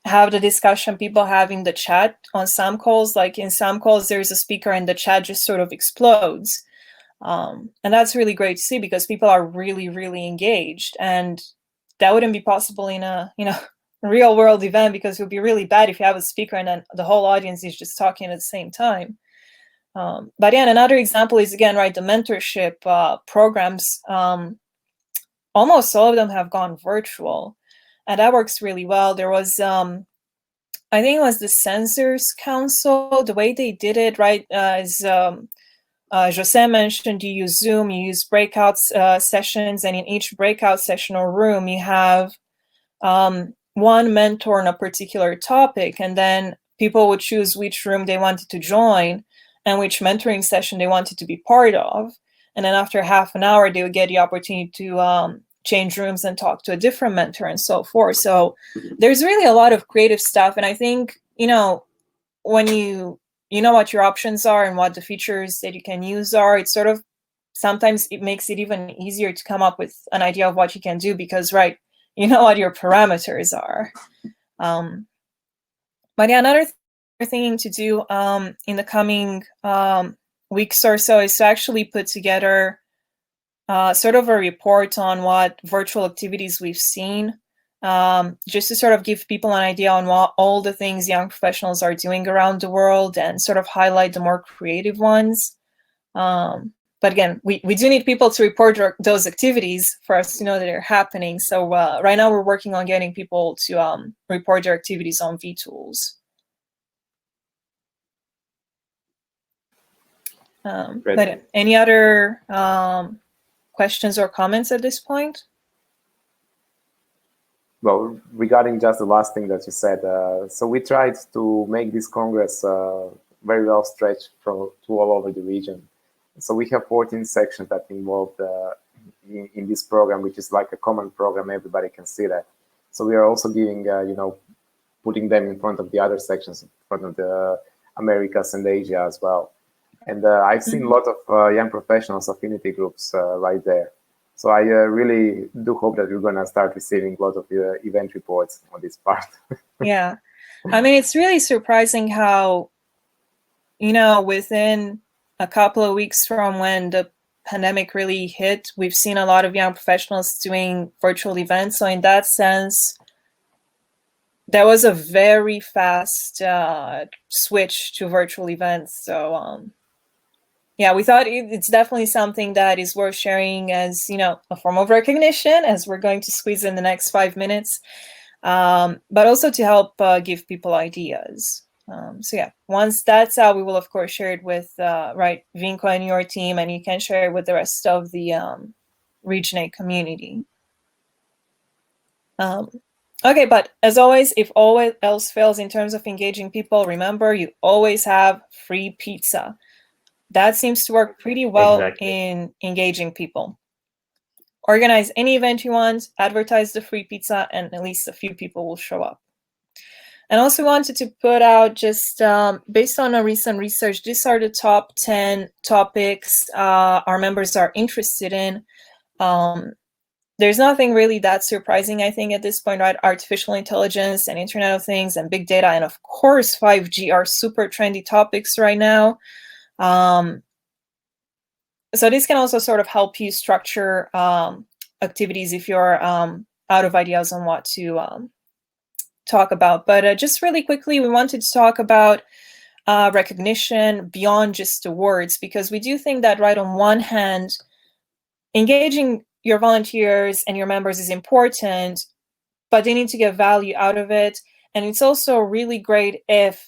have the discussion people have in the chat on some calls. Like in some calls, there's a speaker and the chat just sort of explodes. And that's really great to see, because people are really, really engaged. And that wouldn't be possible in a, you know, real world event, because it would be really bad if you have a speaker and then the whole audience is just talking at the same time. But yeah, and another example is, again, right, the mentorship programs. Almost all of them have gone virtual, and that works really well. There was, I think it was the Censors Council, the way they did it, right, is Jose mentioned, you use Zoom, you use breakout sessions, and in each breakout session or room, you have one mentor on a particular topic, and then people would choose which room they wanted to join and which mentoring session they wanted to be part of. And then after half an hour, they would get the opportunity to change rooms and talk to a different mentor and so forth. So there's really a lot of creative stuff. And I think, you know, when you know what your options are and what the features that you can use are, it's sort of, sometimes it makes it even easier to come up with an idea of what you can do, because, right, you know what your parameters are. But yeah, another thing to do in the coming weeks or so is to actually put together sort of a report on what virtual activities we've seen, just to sort of give people an idea on what all the things young professionals are doing around the world and sort of highlight the more creative ones. But again, we do need people to report those activities for us to know that they're happening. So right now we're working on getting people to report their activities on vTools. But any other questions or comments at this point? Well, regarding just the last thing that you said, so we tried to make this Congress very well stretched to all over the region. So we have 14 sections that involved in this program, which is like a common program. Everybody can see that. So we are also giving, putting them in front of the other sections, in front of the Americas and Asia as well. And I've seen a lot of young professionals affinity groups right there. So I really do hope that we're going to start receiving a lot of event reports on this part. Yeah. I mean, it's really surprising how, within a couple of weeks from when the pandemic really hit, we've seen a lot of young professionals doing virtual events. So in that sense, there was a very fast switch to virtual events. So yeah, we thought it's definitely something that is worth sharing as, a form of recognition, as we're going to squeeze in the next 5 minutes, but also to help give people ideas. So yeah, once that's out, we will of course share it with Vinco and your team, and you can share it with the rest of the Region 8 community. Okay, but as always, if all else fails in terms of engaging people, remember you always have free pizza. That seems to work pretty well in engaging people. Organize any event you want, advertise the free pizza, and at least a few people will show up. And also wanted to put out, just based on a recent research, these are the top 10 topics our members are interested in. There's nothing really that surprising, I think, at this point, right? Artificial intelligence and Internet of Things and big data, and of course 5G are super trendy topics right now. So this can also sort of help you structure activities if you're out of ideas on what to talk about. But just really quickly, we wanted to talk about recognition beyond just awards, because we do think that, right, on one hand, engaging your volunteers and your members is important, but they need to get value out of it. And it's also really great if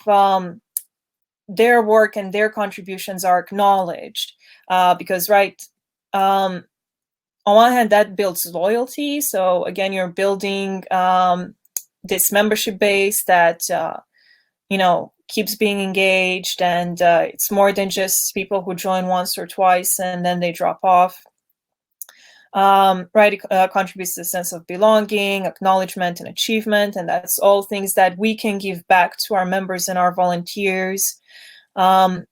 their work and their contributions are acknowledged, because, right, on one hand, that builds loyalty. So again, you're building this membership base that, keeps being engaged, and it's more than just people who join once or twice and then they drop off. Right, it contributes to a sense of belonging, acknowledgement, and achievement, and that's all things that we can give back to our members and our volunteers. And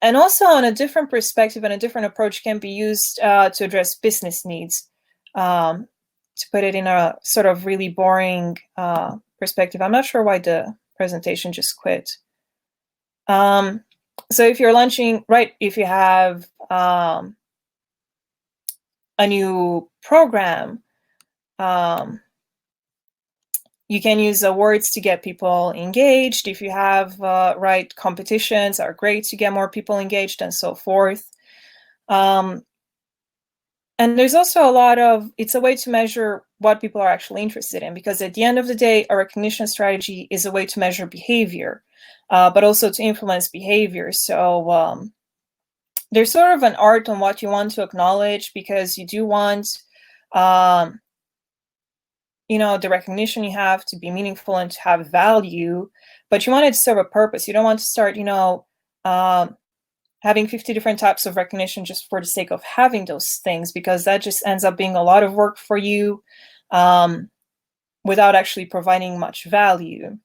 also, on a different perspective and a different approach can be used to address business needs. To put it in a sort of really boring perspective, I'm not sure why the presentation just quit. So if you're launching, right, if you have a new program, you can use awards to get people engaged. If you have right, competitions are great to get more people engaged, and so forth. And there's also a lot of, it's a way to measure what people are actually interested in, because at the end of the day, a recognition strategy is a way to measure behavior, but also to influence behavior. So there's sort of an art on what you want to acknowledge, because you do want, the recognition you have to be meaningful and to have value, but you want it to serve a purpose. You don't want to start, having 50 different types of recognition just for the sake of having those things, because that just ends up being a lot of work for you without actually providing much value.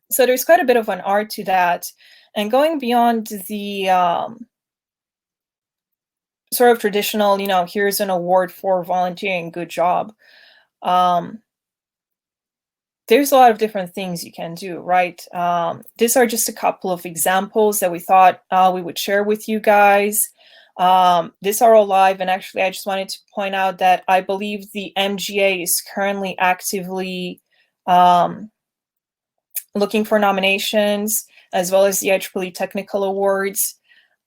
So there's quite a bit of an art to that. And going beyond the sort of traditional, here's an award for volunteering, good job. there's a lot of different things you can do, right? These are just a couple of examples that we thought we would share with you guys. These are all live, and actually I just wanted to point out that I believe the MGA is currently actively looking for nominations, as well as the IEEE Technical Awards.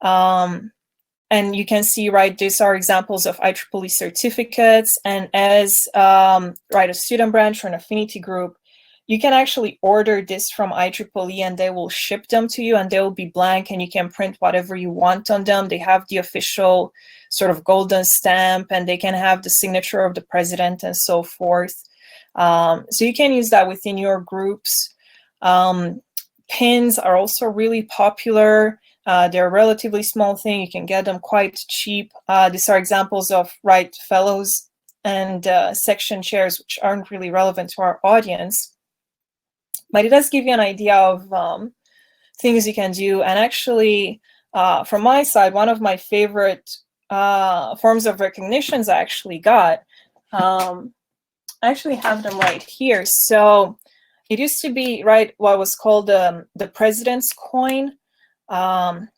And you can see, right, these are examples of IEEE certificates, and as right, a student branch or an affinity group, you can actually order this from IEEE and they will ship them to you, and they will be blank and you can print whatever you want on them. They have the official sort of golden stamp, and they can have the signature of the president and so forth. So you can use that within your groups. Pins are also really popular. They're a relatively small thing. You can get them quite cheap. These are examples of, right, fellows and section chairs, which aren't really relevant to our audience. But it does give you an idea of things you can do. And actually, from my side, one of my favorite forms of recognitions I actually got, I actually have them right here. So it used to be, right, what was called the president's coin. And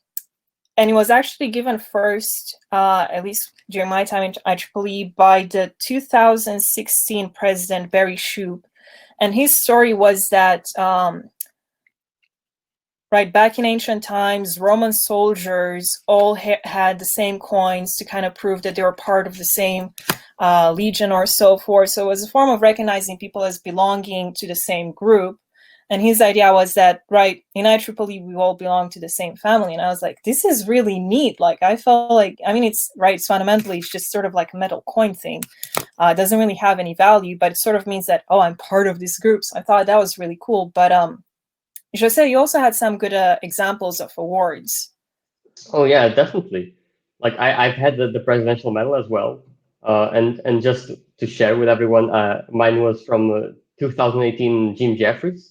it was actually given first, at least during my time in IEEE, by the 2016 president, Barry Shoup. And his story was that, right, back in ancient times, Roman soldiers all had the same coins to kind of prove that they were part of the same legion or so forth. So it was a form of recognizing people as belonging to the same group. And his idea was that, right, in IEEE, we all belong to the same family. And I was like, this is really neat. Like, I felt like, I mean, it's, right, it's fundamentally, it's just sort of like a metal coin thing. It doesn't really have any value, but it sort of means that, oh, I'm part of this group. So I thought that was really cool. But Jose, you also had some good examples of awards. Oh yeah, definitely. Like I've had the presidential medal as well. And just to share with everyone, mine was from 2018 Jim Jeffries.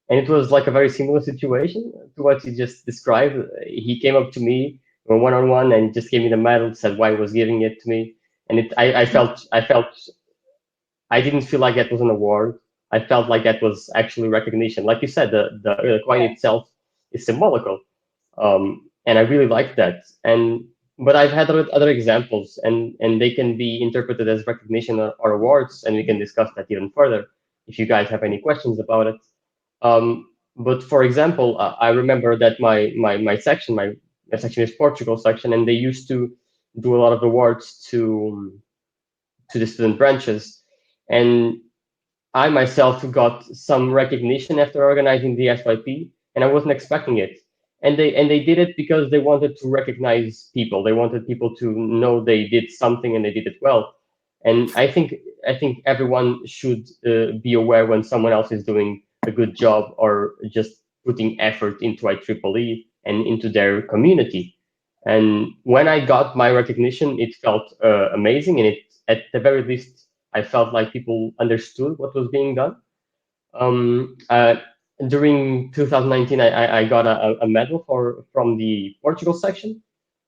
And it was like a very similar situation to what you just described. He came up to me one-on-one and just gave me the medal, said why he was giving it to me. And I felt I didn't feel like that was an award. I felt like that was actually recognition. Like you said, the coin itself is symbolical. And I really like that. But I've had other examples, and they can be interpreted as recognition or awards, and we can discuss that even further if you guys have any questions about it. But for example, I remember that my section is Portugal section, and they used to do a lot of awards to the student branches. And I myself got some recognition after organizing the SYP, and I wasn't expecting it. And they did it because they wanted to recognize people. They wanted people to know they did something and they did it well. And I think everyone should be aware when someone else is doing a good job or just putting effort into IEEE and into their community. And when I got my recognition, it felt amazing, and at the very least, I felt like people understood what was being done. During 2019, I got a medal from the Portugal section.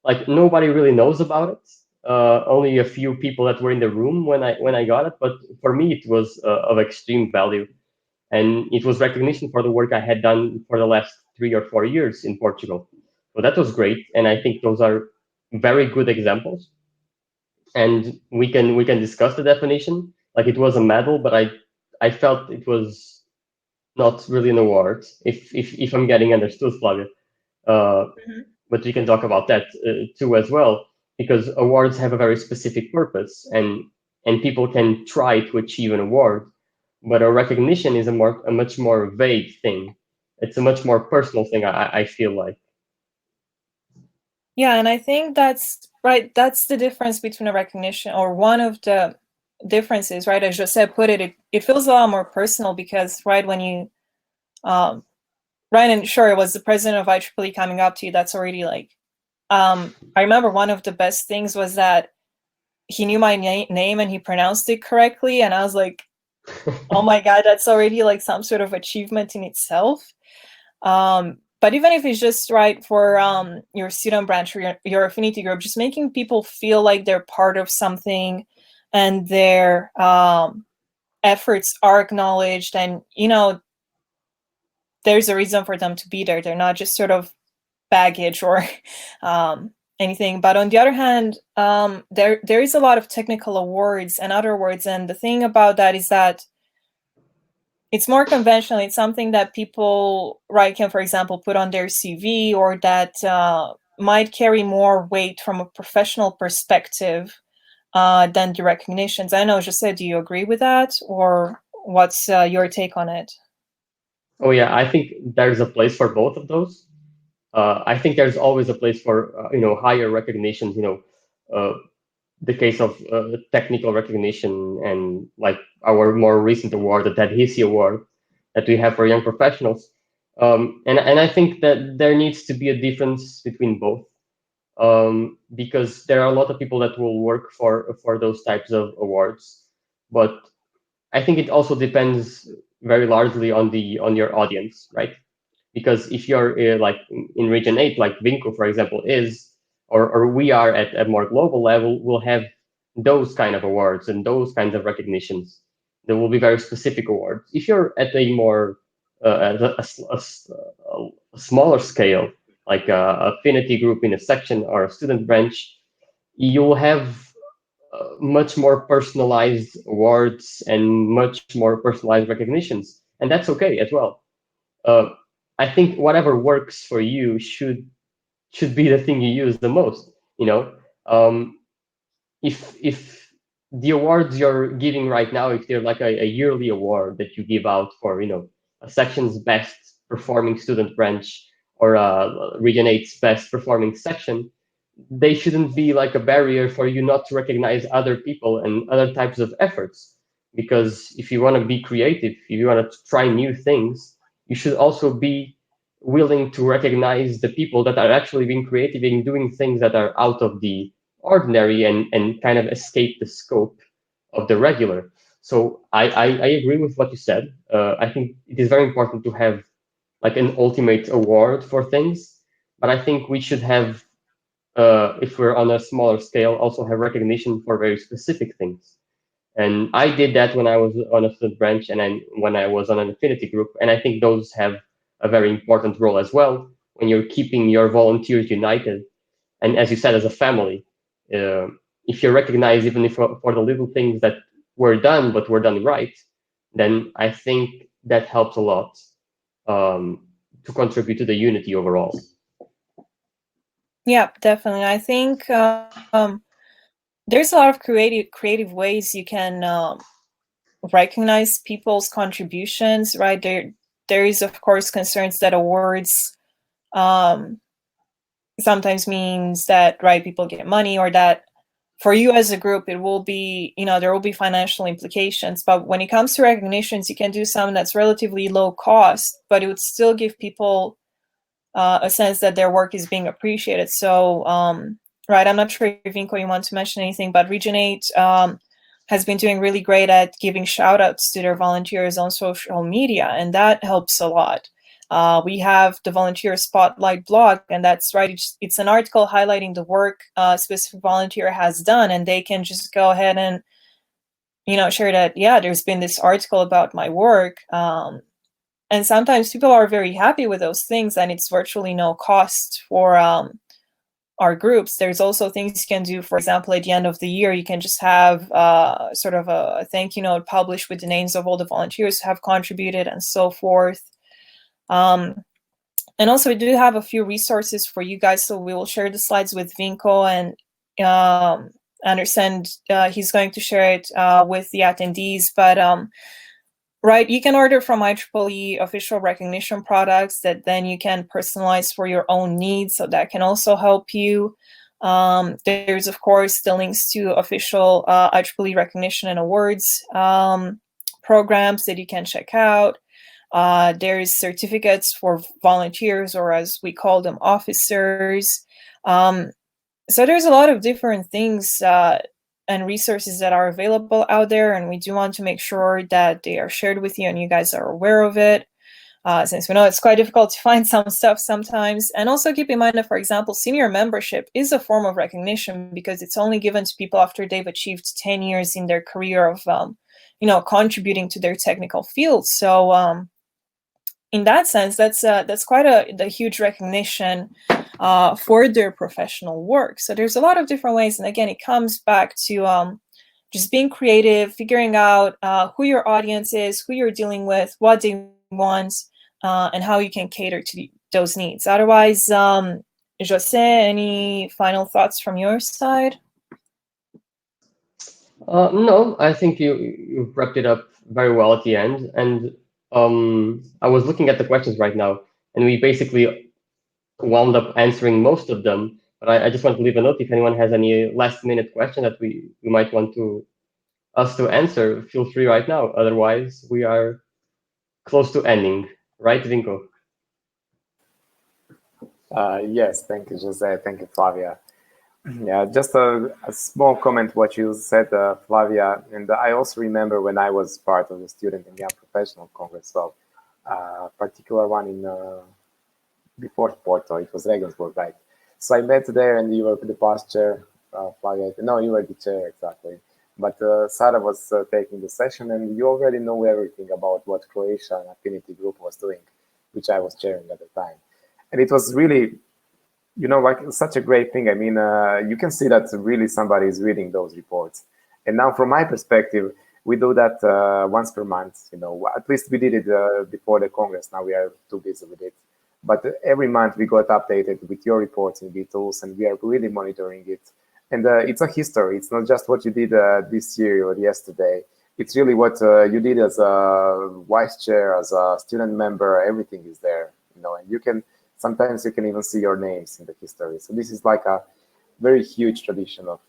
Like nobody really knows about it. Only a few people that were in the room when I got it. But for me, it was of extreme value, and it was recognition for the work I had done for the last 3 or 4 years in Portugal. So that was great, and I think those are very good examples. And we can discuss the definition. Like it was a medal, but I felt it was not really an award. If I'm getting understood, Flavia. But we can talk about that too as well, because awards have a very specific purpose, and people can try to achieve an award, but a recognition is a much more vague thing. It's a much more personal thing, I feel like. Yeah, and I think that's right. That's the difference between a recognition, or one of the differences, right? As Jose put it, it feels a lot more personal because, right, when you, right, and sure, it was the president of IEEE coming up to you. That's already like, I remember one of the best things was that he knew my name and he pronounced it correctly, and I was like, oh my God, that's already like some sort of achievement in itself. But even if it's just right for your student branch or your affinity group, just making people feel like they're part of something, and they're efforts are acknowledged, and there's a reason for them to be there. They're not just sort of baggage or anything. But on the other hand, there is a lot of technical awards and other awards, and the thing about that is that it's more conventional. It's something that people, right, can, for example, put on their CV, or that might carry more weight from a professional perspective than the recognitions. I know, Jose, do you agree with that, or what's your take on it? Oh yeah, I think there's a place for both of those. I think there's always a place for higher recognitions. The case of technical recognition, and like our more recent award, the IEEE award that we have for young professionals. And I think that there needs to be a difference between both, because there are a lot of people that will work for those types of awards, but I think it also depends very largely on your audience, right? Because if you're like in Region 8, like Vinco, for example, is, or we are at a more global level, we'll have those kind of awards and those kinds of recognitions. There will be very specific awards. If you're at a more a smaller scale, like a affinity group in a section or a student branch, you'll have much more personalized awards and much more personalized recognitions, and that's okay as well. I think whatever works for you should be the thing you use the most. If the awards you're giving right now, if they're like a yearly award that you give out for a section's best performing student branch, or Region 8's best performing section, they shouldn't be like a barrier for you not to recognize other people and other types of efforts. Because if you want to be creative, if you want to try new things, you should also be willing to recognize the people that are actually being creative and doing things that are out of the ordinary and kind of escape the scope of the regular. So I agree with what you said. I think it is very important to have like an ultimate award for things, but I think we should have, if we're on a smaller scale, also have recognition for very specific things. And I did that when I was on a student branch, and when I was on an affinity group. And I think those have a very important role as well when you're keeping your volunteers united. And as you said, as a family, if you're recognized, even if for the little things that were done, but were done right, then I think that helps a lot to contribute to the unity overall. Yeah, definitely. I think there's a lot of creative ways you can recognize people's contributions, right? There is, of course, concerns that awards sometimes means that, right, people get money, or that for you as a group, it will be, there will be financial implications. But when it comes to recognitions, you can do something that's relatively low cost, but it would still give people a sense that their work is being appreciated. So, right, I'm not sure if Vinco, you want to mention anything, but Region 8 has been doing really great at giving shout outs to their volunteers on social media, and that helps a lot. We have the Volunteer Spotlight blog, and that's right, it's an article highlighting the work a specific volunteer has done, and they can just go ahead and share that, yeah, there's been this article about my work. And sometimes people are very happy with those things, and it's virtually no cost for our groups. There's also things you can do. For example, at the end of the year, you can just have sort of a thank you note published with the names of all the volunteers who have contributed and so forth. And also, we do have a few resources for you guys, so we will share the slides with Vinco, and I understand he's going to share it with the attendees. But right, you can order from IEEE official recognition products that then you can personalize for your own needs, so that can also help you. There's, of course, the links to official IEEE recognition and awards programs that you can check out. There's certificates for volunteers, or as we call them, officers. So there's a lot of different things and resources that are available out there, and we do want to make sure that they are shared with you and you guys are aware of it, since we know it's quite difficult to find some stuff sometimes. And also keep in mind that, for example, senior membership is a form of recognition, because it's only given to people after they've achieved 10 years in their career of contributing to their technical field. So in that sense, that's quite a huge recognition for their professional work. So there's a lot of different ways, and again, it comes back to just being creative, figuring out who your audience is, who you're dealing with, what they want, and how you can cater to those needs. Otherwise, Jose, any final thoughts from your side? No, I think you wrapped it up very well at the end. And I was looking at the questions right now, and we basically wound up answering most of them. But I just want to leave a note if anyone has any last-minute question that we might want us to answer. Feel free right now. Otherwise, we are close to ending, right, Vinko? Yes, thank you, Jose. Thank you, Flavia. Yeah, just a small comment what you said, Flavia. And I also remember when I was part of the Student and Young Professional Congress, well, particular one in before Porto, it was Regensburg, right? So I met there, and you were the past chair, Flavia. No, you were the chair, exactly. But Sarah was taking the session, and you already know everything about what Croatian Affinity Group was doing, which I was chairing at the time. And it was really, like such a great thing. I mean, you can see that really somebody is reading those reports. And now from my perspective, we do that once per month, at least we did it before the Congress. Now we are too busy with it. But every month we got updated with your reports in B-Tools, and we are really monitoring it. And it's a history. It's not just what you did this year or yesterday. It's really what you did as a vice chair, as a student member. Everything is there, and sometimes you can even see your names in the history. So this is like a very huge tradition of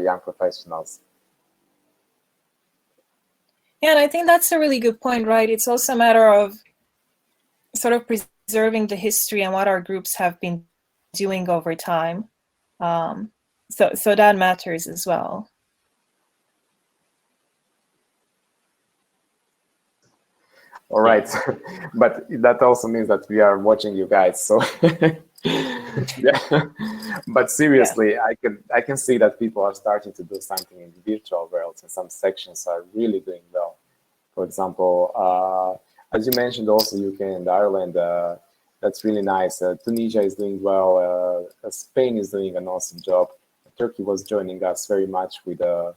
young professionals. Yeah, and I think that's a really good point, right? It's also a matter of sort of preserving the history and what our groups have been doing over time. So that matters as well. All right, but that also means that we are watching you guys. So, yeah. But seriously, yeah. I can see that people are starting to do something in the virtual world, and some sections are really doing well. For example, as you mentioned, also UK and Ireland. That's really nice. Tunisia is doing well. Spain is doing an awesome job. Turkey was joining us very much with the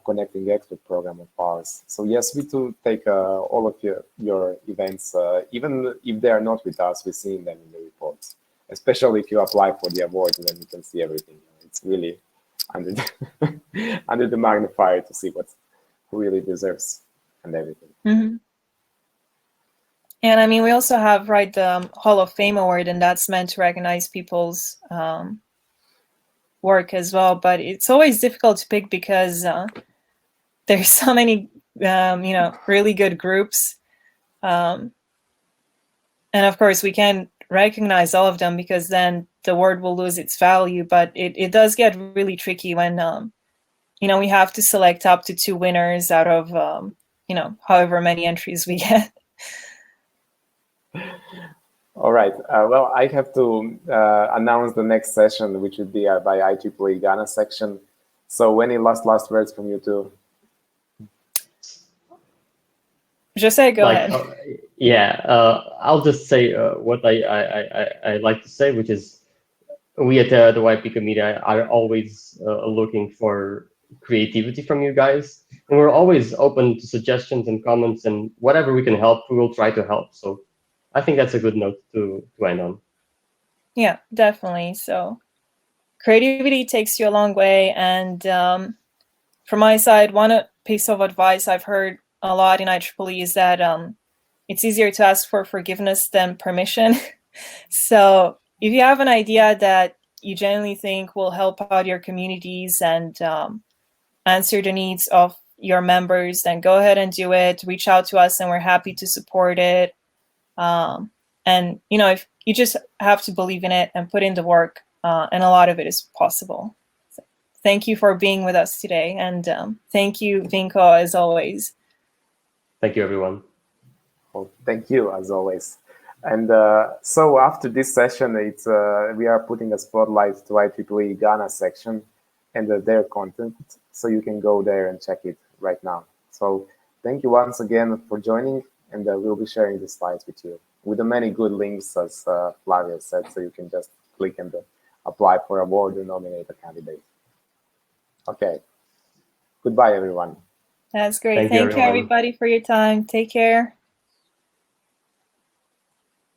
Connecting Expert program of ours. So yes, we do take all of your events, even if they are not with us, we're seeing them in the reports. Especially if you apply for the award, then you can see everything. It's really under the, under the magnifier to see who really deserves and everything. Mm-hmm. And I mean, we also have, right, the Hall of Fame award, and that's meant to recognize people's work as well. But it's always difficult to pick because there's so many, really good groups. And of course, we can't recognize all of them because then the award will lose its value. But it does get really tricky when, we have to select up to 2 winners out of, however many entries we get. All right. Well, I have to announce the next session, which would be by IEEE Ghana section. So any last words from you two? Jose, go ahead. I'll just say what I like to say, which is we at the YP committee are always looking for creativity from you guys. And we're always open to suggestions and comments, and whatever we can help, we will try to help. So I think that's a good note to end on. Yeah, definitely. So creativity takes you a long way. And from my side, one piece of advice I've heard a lot in IEEE is that it's easier to ask for forgiveness than permission. So if you have an idea that you genuinely think will help out your communities and answer the needs of your members, then go ahead and do it. Reach out to us and we're happy to support it. And, if you just have to believe in it and put in the work, and a lot of it is possible. So thank you for being with us today. And thank you, Vinko, as always. Thank you, everyone. Well, thank you, as always. And so after this session, we are putting a spotlight to IEEE Ghana section and their content. So you can go there and check it right now. So thank you once again for joining, and we'll be sharing the slides with you with the many good links, as Flavia said, so you can just click and apply for award or nominate a candidate. Okay. Goodbye, everyone. That's great. Thank you, Thank you, everyone. everybody, for your time. Take care.